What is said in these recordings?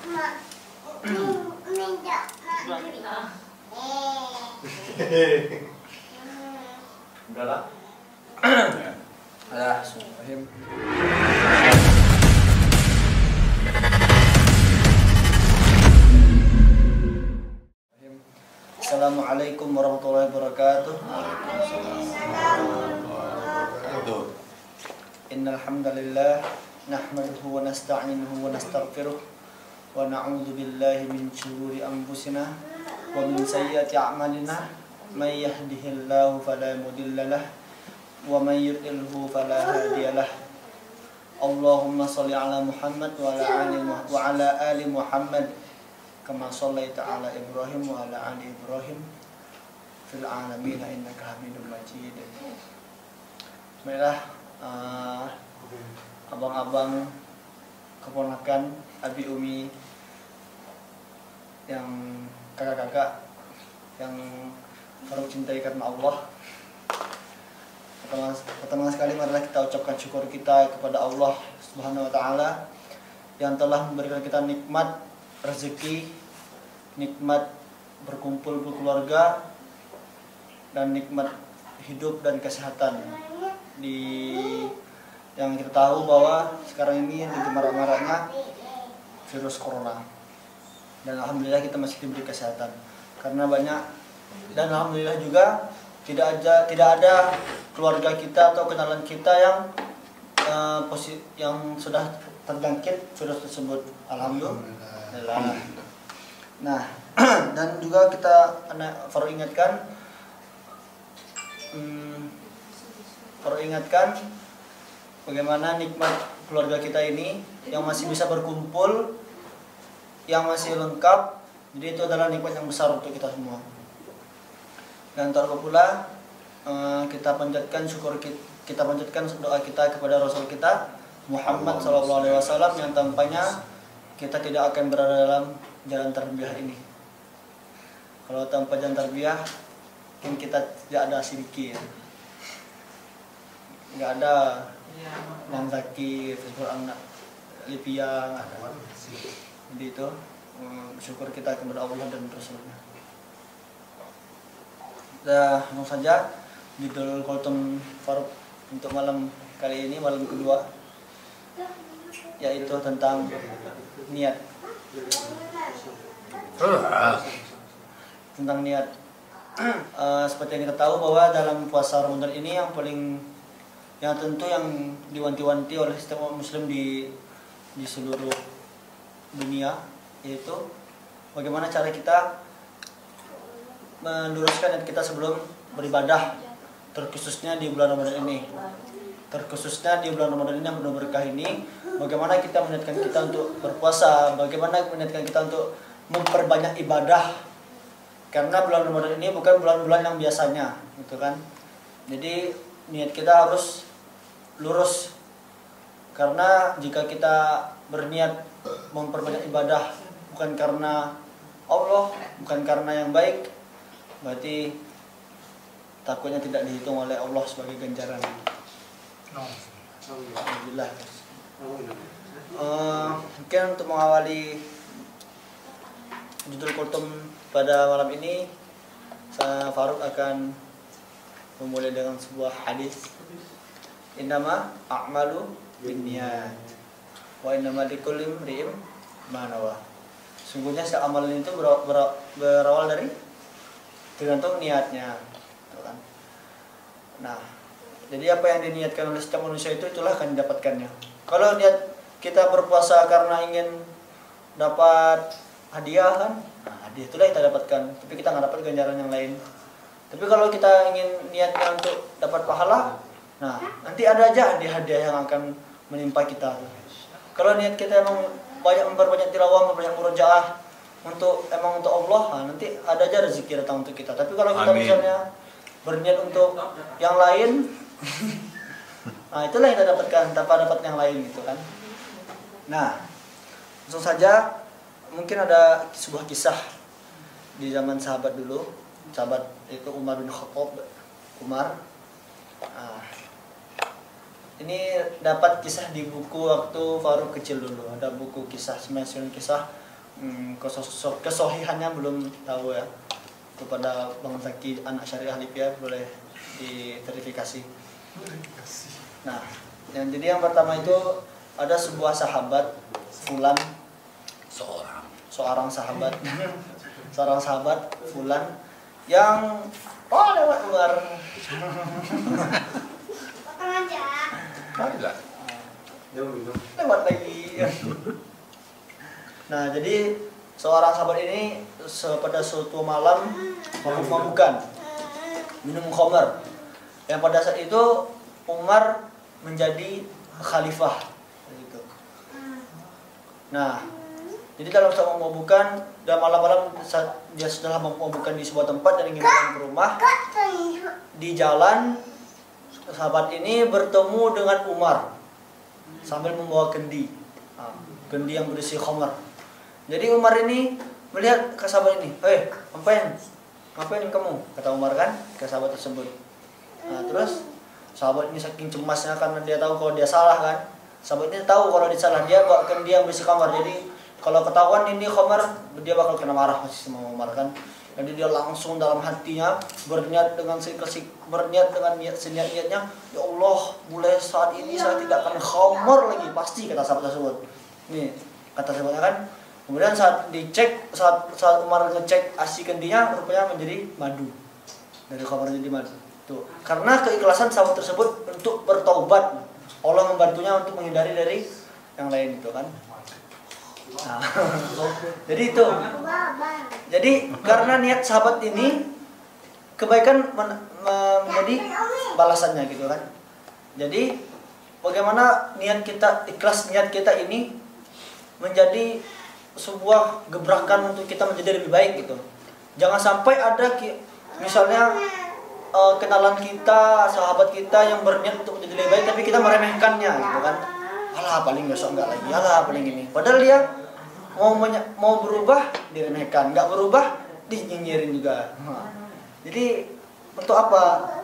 Udah lah. Bismillahirrahmanirrahim. Assalamualaikum warahmatullahi wabarakatuh. Innal hamdalillah nahmaduhu wa nasta'inuhu wa nastaghfiruh wa na'udzu billahi min shururi anfusina wa min sayyiati a'malina may yahdihillahu fala mudilla lahu wa may yudlilhu fala hadiyalah. Allahumma shalli ala Muhammad wa ala ali Muhammad kama shallaita ala Ibrahim wa ala ali Ibrahim fil alamin innaka Hamidum Majid. Bismillah. Abang-abang, keponakan, abi umi, yang kakak-kakak yang Faruk cintai karena Allah. Pertama sekali marilah kita ucapkan syukur kita kepada Allah Subhanahu wa taala yang telah memberikan kita nikmat rezeki, nikmat berkumpul berkeluarga, dan nikmat hidup dan kesehatan. Yang kita tahu bahwa sekarang ini lagi marak-maraknya virus corona, dan alhamdulillah kita masih diberi kesehatan karena banyak, dan alhamdulillah juga tidak ada keluarga kita atau kenalan kita yang sudah terjangkit virus tersebut, alhamdulillah. Nah, dan juga kita perlu ingatkan bagaimana nikmat keluarga kita ini yang masih bisa berkumpul, yang masih lengkap. Jadi itu adalah nikmat yang besar untuk kita semua. Dan terlebih pula kita panjatkan doa kita kepada Rasul kita Muhammad SAW yang tampaknya kita tidak akan berada dalam jalan tarbiyah ini. Kalau tanpa jalan tarbiyah, mungkin kita tidak ada sidiki ya. Nggak ada Bang Zaki, Facebook anak Livia, nggak ada. Jadi itu bersyukur kita kepada Allah dan Rasulnya. Langsung saja judul Kultum Faruk untuk malam kali ini, malam kedua, yaitu tentang niat. Tentang niat. Seperti yang kita tahu bahwa dalam puasa Ramadan ini yang tentu yang diwanti-wanti oleh setiap muslim di seluruh dunia, yaitu bagaimana cara kita meluruskan niat kita sebelum beribadah, terkhususnya di bulan Ramadan ini. Terkhususnya di bulan Ramadan ini yang penuh berkah ini, bagaimana kita meniatkan kita untuk berpuasa, bagaimana meniatkan kita untuk memperbanyak ibadah. Karena bulan Ramadan ini bukan bulan-bulan yang biasanya, gitu kan. Jadi niat kita harus lurus, karena jika kita berniat memperbanyak ibadah bukan karena Allah, bukan karena yang baik, berarti takutnya tidak dihitung oleh Allah sebagai ganjaran. Alhamdulillah. Mungkin untuk mengawali judul kultum pada malam ini, saya Faruk akan memulai dengan sebuah hadis. Innama a'malu binniyat wa innama likulli imri'in ma nawa. Sungguhnya setiap amalan itu berawal dari tergantung niatnya, kan? Nah, jadi apa yang diniatkan oleh setiap manusia itulah akan didapatkannya. Kalau niat kita berpuasa karena ingin dapat hadiah, kan? Nah, hadiah itulah kita dapatkan, tapi kita nggak dapat ganjaran yang lain. Tapi kalau kita ingin niatnya untuk dapat pahala, nah nanti ada aja hadiah-hadiah yang akan menimpa kita. Kalau niat kita emang memperbanyak tilawah, memperbanyak murojaah untuk Allah, nah nanti ada aja rezeki datang untuk kita. Tapi kalau kita misalnya berniat untuk yang lain, nah itulah yang kita dapatkan tanpa dapat yang lain, gitu kan. Nah, langsung saja, mungkin ada sebuah kisah di zaman sahabat dulu. Sahabat itu Umar bin Khattab. Ini dapat kisah di buku waktu Faruk kecil dulu. Ada buku kisah, 9 kisah kesohihannya belum tahu ya. Kepada Bang Zaki anak Syariah Lipia boleh diverifikasi. Nah, jadi yang pertama itu ada sebuah sahabat Fulan, seorang sahabat seorang sahabat Fulan yang lewat luar. Lewat lagi. Nah, jadi seorang sahabat ini pada suatu malam mabuk-mabukan, minum khamar. Yang pada saat itu Umar menjadi khalifah. Gitu. Nah, jadi dalam saat mabuk-mabukan dan malam-malam dia sudah mabuk-mabukan di sebuah tempat dan ingin pulang ke rumah. Di jalan sahabat ini bertemu dengan Umar sambil membawa kendi, kendi yang berisi khamar. Jadi Umar ini melihat ke sahabat ini, ngapain kamu? Kata Umar kan ke sahabat tersebut. Nah, terus sahabat ini saking cemasnya karena dia tahu kalau dia salah kan. Sahabat ini tahu kalau dia salah, dia bawa kendi yang berisi khamar. Jadi kalau ketahuan ini khamar, dia bakal kena marah masih sama Umar kan. Jadi dia langsung dalam hatinya berniat dengan seniat-niatnya, ya Allah, mulai saat ini saya tidak akan khamar lagi, pasti, kata sahabat tersebut. Nih, kata sahabatnya kan. Kemudian saat Umar ngecek asi kendinya, rupanya menjadi madu. Dari khamar jadi madu. Tuh, karena keikhlasan sahabat tersebut untuk bertaubat, Allah membantunya untuk menghindari dari yang lain itu kan. Nah, jadi itu. Jadi karena niat sahabat ini kebaikan menjadi balasannya gitu kan. Jadi bagaimana niat kita, ikhlas niat kita ini menjadi sebuah gebrakan untuk kita menjadi lebih baik gitu. Jangan sampai ada misalnya kenalan kita, sahabat kita yang berniat untuk menjadi lebih baik tapi kita meremehkannya gitu kan. Alah, paling besok enggak lagi. Alah, paling ini. Padahal dia mau berubah diremehkan, enggak berubah dinyinyirin juga. Jadi untuk apa?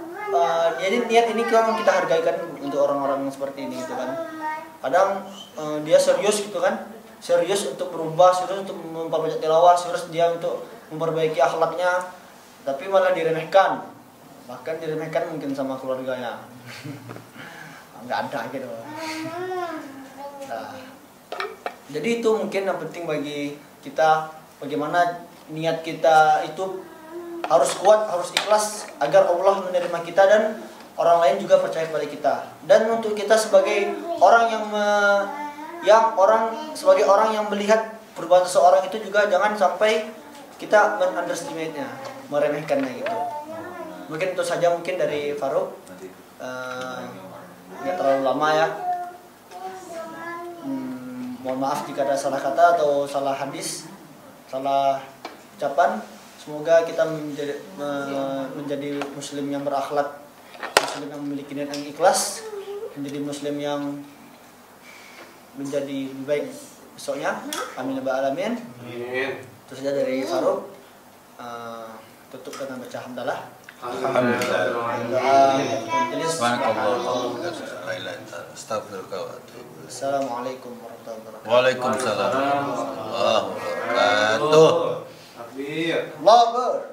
Jadi niat ini kan kita hargai kan untuk orang-orang yang seperti ini gitu kan. Kadang dia serius gitu kan. Serius untuk berubah, serius untuk memperbanyak tilawah, serius dia untuk memperbaiki akhlaknya, tapi malah diremehkan. Bahkan diremehkan mungkin sama keluarganya. Nggak ada gitu. Nah, jadi itu mungkin yang penting bagi kita, bagaimana niat kita itu harus kuat, harus ikhlas agar Allah menerima kita dan orang lain juga percaya kepada kita. Dan untuk kita sebagai orang sebagai orang yang melihat perbuatan seseorang itu juga jangan sampai kita men-underestimate-nya, meremehkannya gitu. Mungkin itu saja mungkin dari Farouk. Nggak terlalu lama ya. Mohon maaf jika ada salah kata atau salah hadis, salah ucapan. Semoga kita menjadi muslim yang berakhlak, muslim yang memiliki niat yang ikhlas, menjadi muslim yang menjadi lebih baik besoknya. Amin ya rabbal alamin. Itu saja dari Farouk. Tutup dengan baca hamdalah. Assalamualaikum warahmatullahi wabarakatuh. Waalaikumsalam warahmatullahi wabarakatuh. Allahu Akbar.